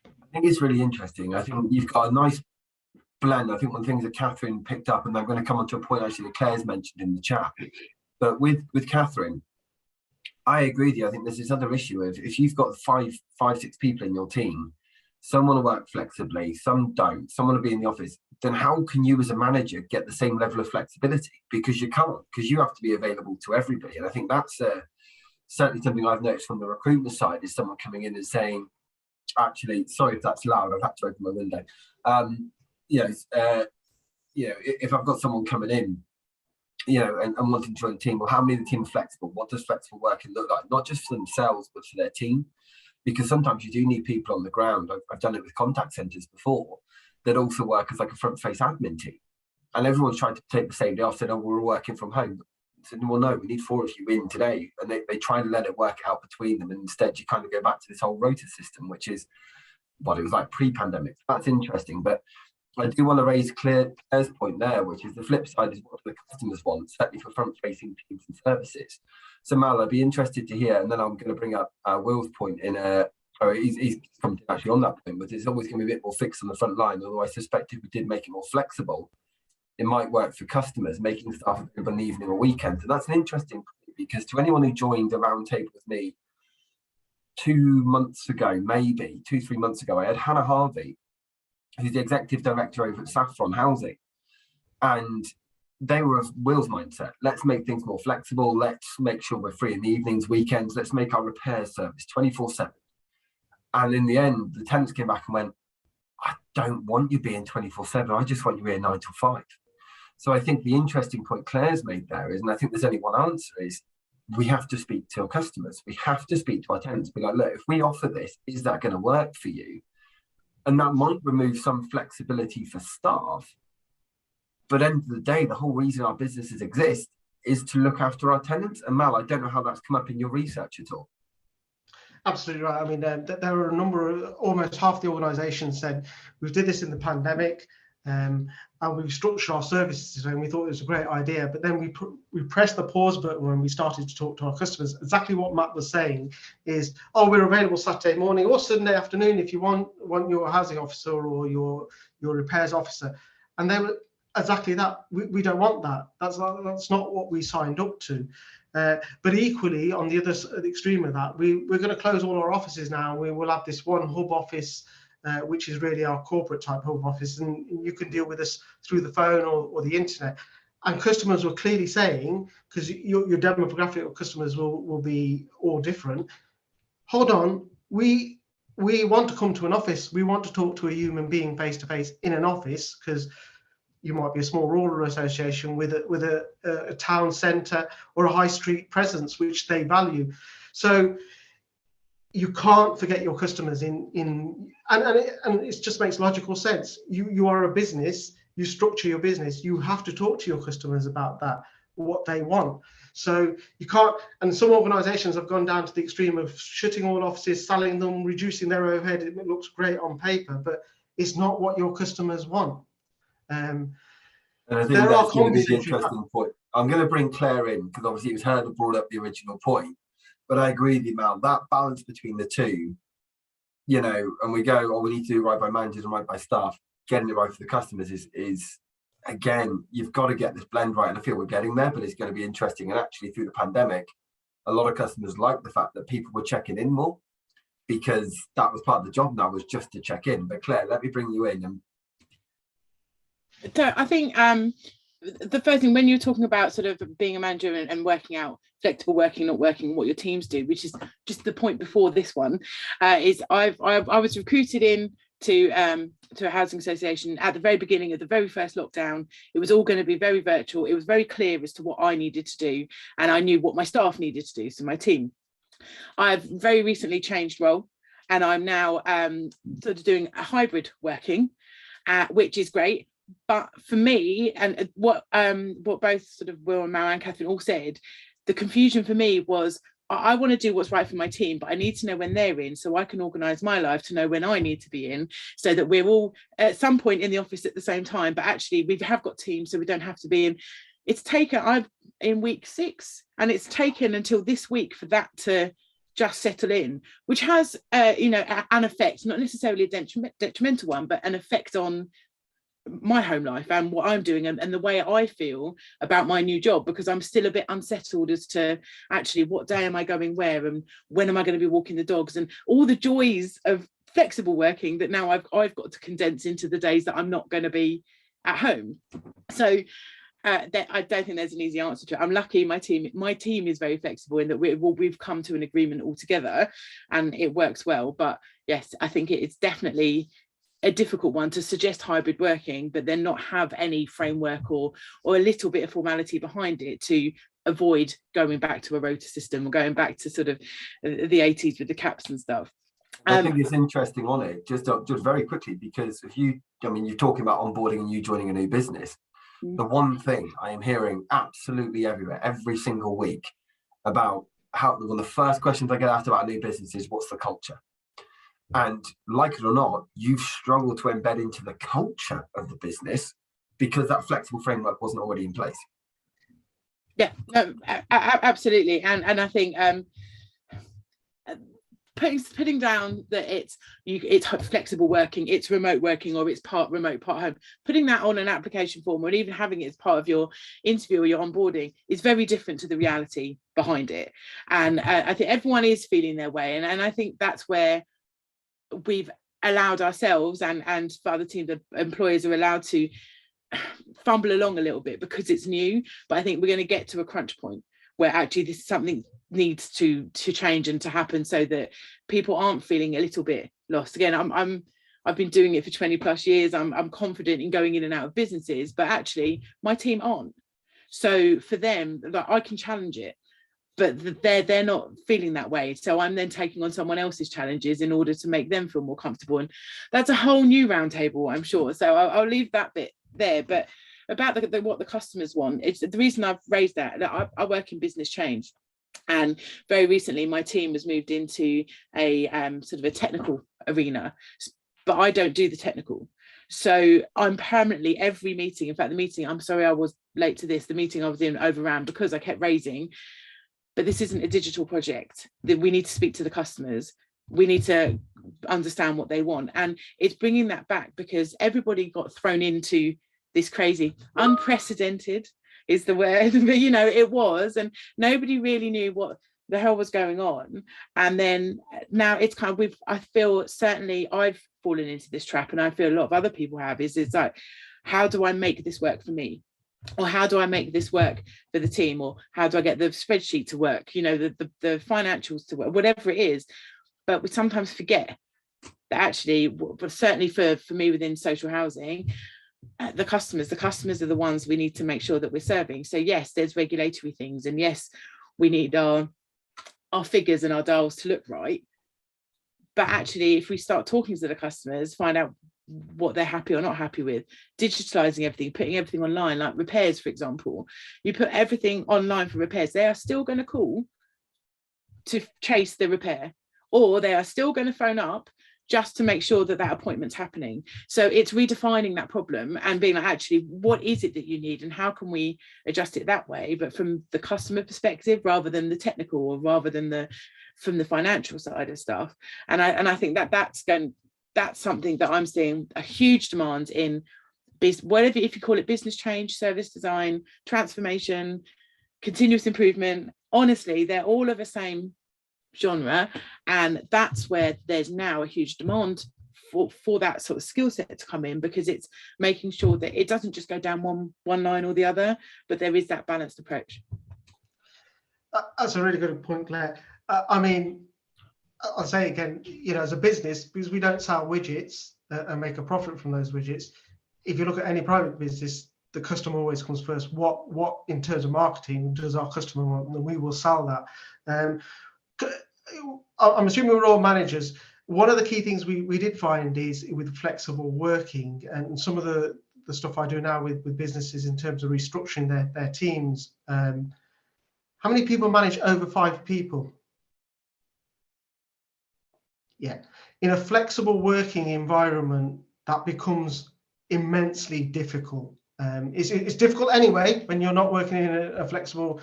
I think it's really interesting. I think you've got a nice blend. I think one of the things that Catherine picked up, and I'm going to come on to a point actually that Claire's mentioned in the chat, but with Catherine, I agree with you. I think there's this other issue of if you've got five, 6 people in your team, some want to work flexibly, some don't, some want to be in the office, then how can you as a manager get the same level of flexibility? Because you can't, because you have to be available to everybody. And I think that's certainly something I've noticed from the recruitment side, is someone coming in and saying, actually, sorry if that's loud, I've had to open my window. If I've got someone coming in, and wanting to join the team, well, how many of the team are flexible? What does flexible working look like? Not just for themselves, but for their team. Because sometimes you do need people on the ground. I've done it with contact centres before that also work as like a front-face admin team. And everyone's trying to take the same day off, said, oh, we're working from home. I said, well, no, we need 4 of you in today. And they try to let it work out between them. And instead, you kind of go back to this whole rota system, which is what it was like pre-pandemic. That's interesting. But I do want to raise Claire's point there, which is the flip side is what do the customers want, certainly for front-facing teams and services. So Mal, I'd be interested to hear, and then I'm going to bring up Will's point he's come to actually on that point, but it's always going to be a bit more fixed on the front line, although I suspect if we did make it more flexible, it might work for customers, making staff available in the evening or weekend. And that's an interesting point, because to anyone who joined a roundtable with me 2 months ago, maybe 2-3 months ago, I had Hannah Harvey, who's the executive director over at Saffron Housing, and they were of Will's mindset. Let's make things more flexible. Let's make sure we're free in the evenings, weekends. Let's make our repair service 24/7. And in the end, the tenants came back and went, I don't want you being 24/7. I just want you here 9 till 5. So I think the interesting point Claire's made there is, and I think there's only one answer, is we have to speak to our customers. We have to speak to our tenants. Be like, look, if we offer this, is that going to work for you? And that might remove some flexibility for staff. But at the end of the day, the whole reason our businesses exist is to look after our tenants. And Mal, I don't know how that's come up in your research at all. Absolutely right. I mean, there are a number of, almost half the organisations said, we did this in the pandemic, and we've structured our services, and we thought it was a great idea. But then we pressed the pause button when we started to talk to our customers. Exactly what Matt was saying is, oh, we're available Saturday morning or Sunday afternoon if you want your housing officer or your repairs officer. And they were exactly that. We don't want that. That's not what we signed up to. But equally, on the other extreme of that, we're going to close all our offices now. We will have this one hub office, which is really our corporate type hub office, and you can deal with us through the phone or the internet. And customers were clearly saying, because your demographic of customers will be all different, hold on, we want to come to an office. We want to talk to a human being face to face in an office, because you might be a small rural association with a town centre or a high street presence, which they value. So you can't forget your customers and it just makes logical sense. You are a business, you structure your business, you have to talk to your customers about that, what they want. So you can't, and some organisations have gone down to the extreme of shutting all offices, selling them, reducing their overhead. It looks great on paper, but it's not what your customers want. And I think that's going to be the interesting point. I'm going to bring Claire in, because obviously it was her that brought up the original point. But I agree with you, Mal, that balance between the two, and we go, oh, we need to do right by managers and right by staff. Getting it right for the customers is again, you've got to get this blend right. And I feel we're getting there, but it's going to be interesting. And actually, through the pandemic, a lot of customers like the fact that people were checking in more, because that was part of the job now, was just to check in. But Claire, let me bring you in. So I think the first thing, when you're talking about sort of being a manager and working out flexible working, not working, what your teams do, which is just the point before this one, is I was recruited in to a housing association at the very beginning of the very first lockdown. It was all going to be very virtual. It was very clear as to what I needed to do, and I knew what my staff needed to do, so my team. I've very recently changed role. and I'm now sort of doing a hybrid working, which is great. But for me, and what both sort of Will and Mal and Catherine all said, the confusion for me was, I want to do what's right for my team, but I need to know when they're in so I can organise my life to know when I need to be in, so that we're all at some point in the office at the same time. But actually we have got teams, so we don't have to be in. It's taken, I'm in week 6, and it's taken until this week for that to just settle in, which has an effect, not necessarily a detrimental one, but an effect on my home life and what I'm doing and the way I feel about my new job, because I'm still a bit unsettled as to actually what day am I going where, and when am I going to be walking the dogs, and all the joys of flexible working that now I've got to condense into the days that I'm not going to be at home. So I don't think there's an easy answer to it. I'm lucky my team is very flexible in that we've come to an agreement all together and it works well. But yes, I think it's definitely a difficult one to suggest hybrid working, but then not have any framework or a little bit of formality behind it to avoid going back to a rota system or going back to sort of the 80s with the caps and stuff. I think it's interesting on it, just very quickly, because you're talking about onboarding and you joining a new business. The one thing I am hearing absolutely everywhere, every single week, about one of the first questions I get asked about a new business is, what's the culture? And like it or not, you've struggled to embed into the culture of the business because that flexible framework wasn't already in place. Yeah, no, absolutely. And I think putting down that it's flexible working, it's remote working, or it's part remote, part home, putting that on an application form or even having it as part of your interview or your onboarding is very different to the reality behind it. And I think everyone is feeling their way. And I think that's where we've allowed ourselves and for other teams, the employers are allowed to fumble along a little bit because it's new. But I think we're going to get to a crunch point where actually this is something needs to change and to happen so that people aren't feeling a little bit lost. Again, I've been doing it for 20 plus years. I'm confident in going in and out of businesses, but actually my team aren't. So for them, like, I can challenge it, but they're not feeling that way. So I'm then taking on someone else's challenges in order to make them feel more comfortable. And that's a whole new roundtable, I'm sure. So I'll leave that bit there. But about what the customers want, it's the reason I've raised that I work in business change. And very recently, my team has moved into a sort of a technical arena, but I don't do the technical. So I'm permanently, every meeting, in fact, the meeting, I'm sorry I was late to this, the meeting I was in overran because I kept raising, but this isn't a digital project. We need to speak to the customers. We need to understand what they want. And it's bringing that back because everybody got thrown into this crazy, unprecedented is the word, but it was, and nobody really knew what the hell was going on. And then now it's kind of, I feel certainly I've fallen into this trap, and I feel a lot of other people have, is like, how do I make this work for me? Or how do I make this work for the team? Or how do I get the spreadsheet to work? The financials to work, whatever it is. But we sometimes forget that actually, but certainly for me within social housing, the customers are the ones we need to make sure that we're serving. So yes, there's regulatory things, and yes, we need our figures and our dials to look right. But actually, if we start talking to the customers, find out what they're happy or not happy with, digitalizing everything, putting everything online, like repairs, for example, you put everything online for repairs, they are still going to call to chase the repair, or they are still going to phone up just to make sure that appointment's happening. So it's redefining that problem and being like, actually, what is it that you need and how can we adjust it that way, but from the customer perspective rather than the technical, or rather than from the financial side of stuff. And I think that's something that I'm seeing a huge demand in, whatever, if you call it business change, service design, transformation, continuous improvement. Honestly, they're all of the same genre, and that's where there's now a huge demand for that sort of skill set to come in, because it's making sure that it doesn't just go down one line or the other, but there is that balanced approach. That's a really good point, Claire. I mean, I'll say again, as a business, because we don't sell widgets and make a profit from those widgets, if you look at any private business, the customer always comes first. What in terms of marketing does our customer want? And we will sell that. I'm assuming we're all managers. one of the key things we did find is with flexible working, and some of the stuff I do now with businesses in terms of restructuring their teams. How many people manage over 5 people? Yeah. In a flexible working environment, that becomes immensely difficult. It's difficult anyway when you're not working in a flexible,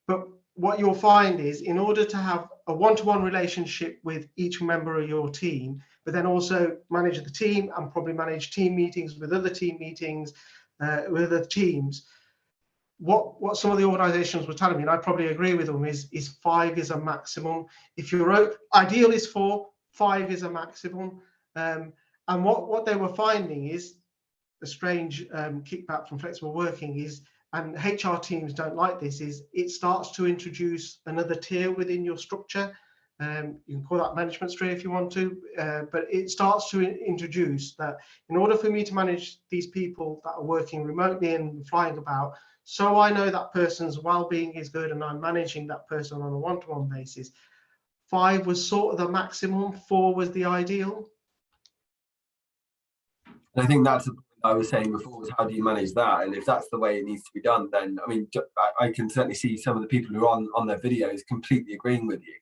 but what you'll find is in order to have a one-to-one relationship with each member of your team, but then also manage the team and probably manage team meetings with other team meetings, with other teams, what some of the organizations were telling me, and I probably agree with them, is 5 is a maximum. If your ideal is 4, 5 is a maximum. And what they were finding is a strange kickback from flexible working is, and HR teams don't like this, is it starts to introduce another tier within your structure. You can call that management tree if you want to, but it starts to introduce that in order for me to manage these people that are working remotely and flying about, so I know that person's well-being is good and I'm managing that person on a one-to-one basis. 5 was sort of the maximum, 4 was the ideal. And I think that's what I was saying before, was how do you manage that? And if that's the way it needs to be done, then I mean, I can certainly see some of the people who are on their videos completely agreeing with you.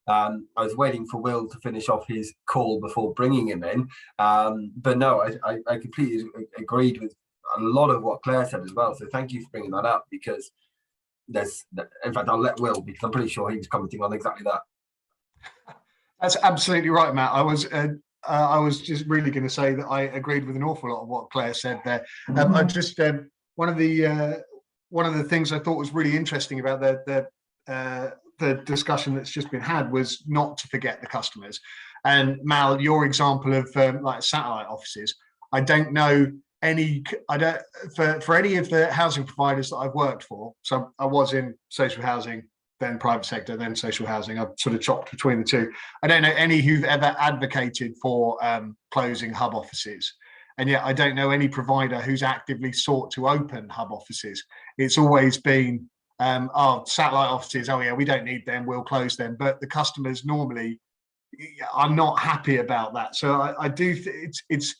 I was waiting for Will to finish off his call before bringing him in, but no, I completely agreed with a lot of what Claire said as well. So thank you for bringing that up, because in fact, I'll let Will, because I'm pretty sure he was commenting on exactly that. That's absolutely right, Matt. I was just really going to say that I agreed with an awful lot of what Claire said there. I just one of the things I thought was really interesting about the discussion that's just been had was not to forget the customers. And Mal, your example of like satellite offices, I don't know any. For any of the housing providers that I've worked for. So I was in social housing, then private sector, then social housing. I've sort of chopped between the two. I don't know any who've ever advocated for closing hub offices. And yet I don't know any provider who's actively sought to open hub offices. It's always been, satellite offices, oh yeah, we don't need them, we'll close them. But the customers normally are not happy about that. So I do, it's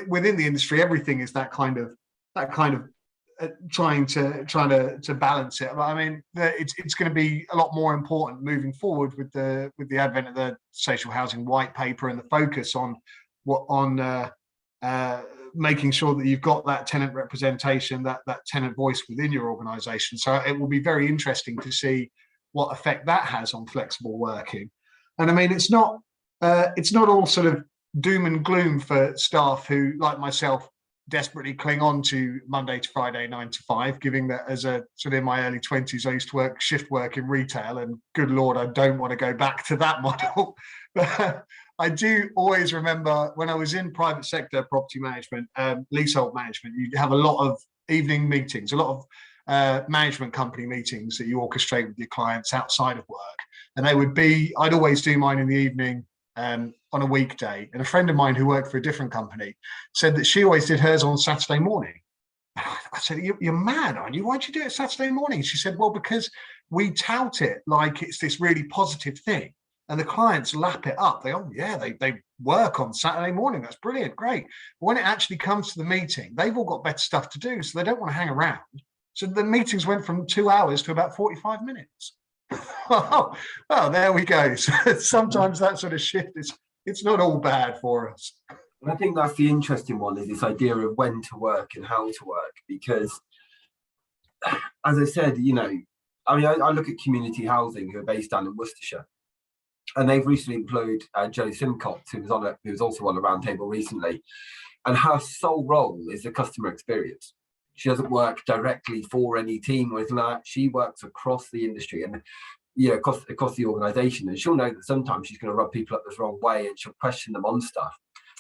within the industry, everything is that kind of trying to balance it. But I mean, it's going to be a lot more important moving forward with the advent of the social housing white paper and the focus on making sure that you've got that tenant representation, that tenant voice within your organisation. So it will be very interesting to see what effect that has on flexible working. And I mean, it's not all sort of doom and gloom for staff who, like myself, desperately cling on to Monday to Friday 9 to 5, given that as a sort of in my early 20s, I used to shift work in retail, and good Lord, I don't want to go back to that model. But I do always remember when I was in private sector property management, leasehold management, you have a lot of evening meetings, a lot of management company meetings that you orchestrate with your clients outside of work. And I'd always do mine in the evening on a weekday. And a friend of mine who worked for a different company said that she always did hers on Saturday morning. I said, you're mad, aren't you? Why'd you do it Saturday morning? She said, well, because we tout it like it's this really positive thing. And the clients lap it up. They work on Saturday morning. That's brilliant, great. But when it actually comes to the meeting, they've all got better stuff to do, so they don't want to hang around. So the meetings went from 2 hours to about 45 minutes. Oh, well, there we go. So sometimes that sort of shift it's not all bad for us. I think that's the interesting one, is this idea of when to work and how to work. Because, as I said, I look at community housing who are based down in Worcestershire, and they've recently employed Jo Simcox, who was also on a roundtable recently, and her sole role is the customer experience. She doesn't work directly for any team or anything like that. She works across the industry and across the organisation, and she'll know that sometimes she's going to rub people up the wrong way, and she'll question them on stuff.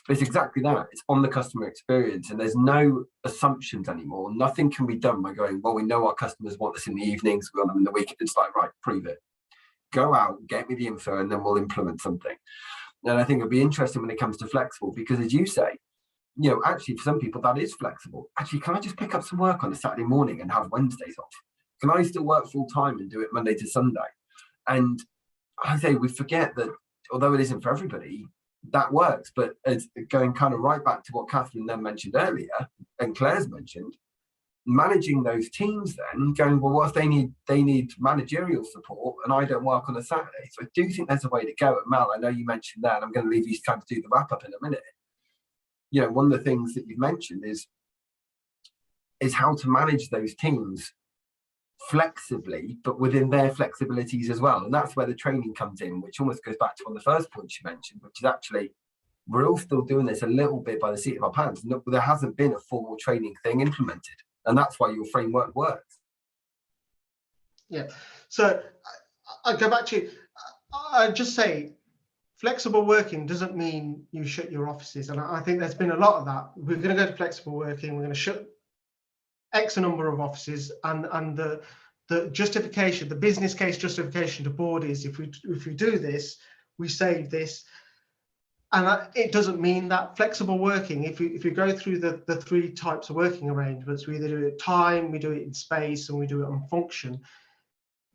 But it's exactly that. It's on the customer experience, and there's no assumptions anymore. Nothing can be done by going, well, we know our customers want this in the evenings, we want them in the week. It's like, right, prove it. Go out, get me the info, and then we'll implement something. And I think it'll be interesting when it comes to flexible, because as you say, actually for some people that is flexible. Actually, can I just pick up some work on a Saturday morning and have Wednesdays off? Can I still work full time and do it Monday to Sunday? And I say we forget that although it isn't for everybody, that works. But it's going kind of right back to what Catherine then mentioned earlier, and Claire's mentioned, managing those teams then, going, well, what if they need managerial support and I don't work on a Saturday? So I do think there's a way to go. And Mal, I know you mentioned that, and I'm going to leave you to kind of do the wrap up in a minute. You know, one of the things that you've mentioned is how to manage those teams flexibly, but within their flexibilities as well. And that's where the training comes in, which almost goes back to one of the first points you mentioned, which is actually we're all still doing this a little bit by the seat of our pants. There hasn't been a formal training thing implemented, and that's why your framework works. Yeah. So I'll go back to, I just say, flexible working doesn't mean you shut your offices. And I think there's been a lot of that. We're going to go to flexible working. We're going to shut X number of offices, and the justification, the business case justification to board is if we do this, we save this. And it doesn't mean that flexible working, if you go through the three types of working arrangements, we either do it time, we do it in space, and we do it on function.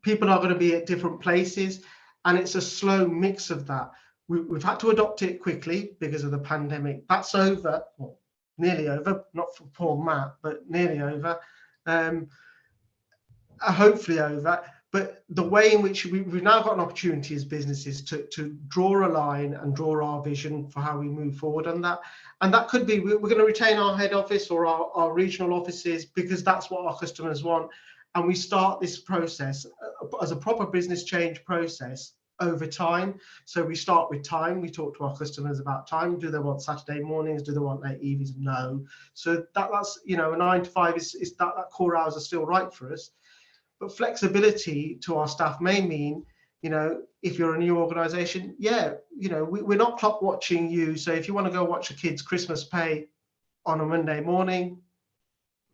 People are going to be at different places, and it's a slow mix of that. We've had to adopt it quickly because of the pandemic. That's over, well, nearly over, not for poor Matt, but nearly over, hopefully over. But the way in which we've now got an opportunity as businesses to draw a line and draw our vision for how we move forward on that. And that could be, we're going to retain our head office or our regional offices because that's what our customers want. And we start this process as a proper business change process over time. So we start with time. We talk to our customers about time. Do they want Saturday mornings? Do they want late evenings? No. So that's, you know, a 9 to 5 is that core hours are still right for us. But flexibility to our staff may mean, you know, if you're a new organization, yeah, you know, we're not clock watching you. So if you want to go watch a kid's Christmas pay on a Monday morning,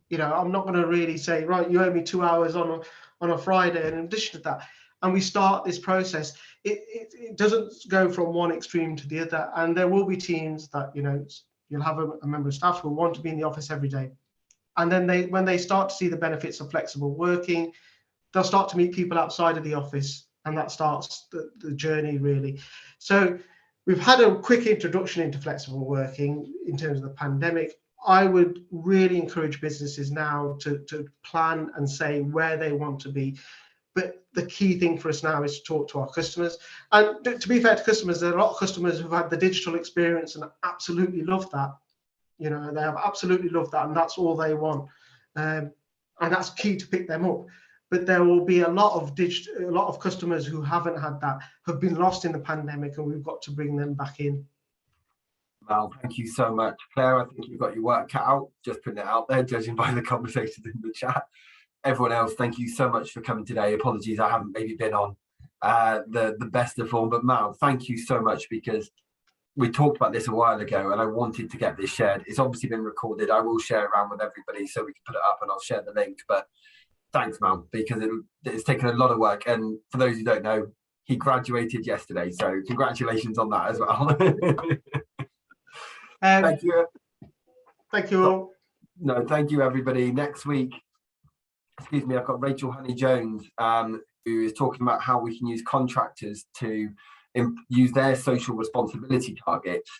you know, I'm not going to really say, right, you owe me 2 hours on a Friday. And in addition to that, and we start this process, it doesn't go from one extreme to the other. And there will be teams that, you know, you'll have a member of staff who want to be in the office every day. And then when they start to see the benefits of flexible working, they'll start to meet people outside of the office, and that starts the journey really. So we've had a quick introduction into flexible working in terms of the pandemic. I would really encourage businesses now to plan and say where they want to be. But the key thing for us now is to talk to our customers. And to be fair to customers, there are a lot of customers who've had the digital experience and absolutely love that. You know, they have absolutely loved that, and that's all they want. And that's key to pick them up. But there will be a lot of customers who haven't had that, have been lost in the pandemic, and we've got to bring them back in. Well, thank you so much. Claire, I think you've got your work cut out, just putting it out there, judging by the conversations in the chat. Everyone else, thank you so much for coming today. Apologies, I haven't maybe been on the best of form, but Mal, thank you so much, because we talked about this a while ago and I wanted to get this shared. It's obviously been recorded. I will share it around with everybody so we can put it up, and I'll share the link. But thanks, Mal, because it's taken a lot of work. And for those who don't know, he graduated yesterday. So congratulations on that as well. Thank you. Thank you all. No, thank you, everybody. Next week, excuse me, I've got Rachel Honey-Jones, who is talking about how we can use contractors to use their social responsibility targets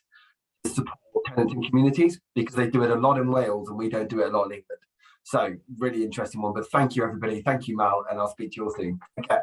to support tenants and communities, because they do it a lot in Wales and we don't do it a lot in England. So really interesting one. But thank you, everybody. Thank you, Mal, and I'll speak to you all soon. Okay.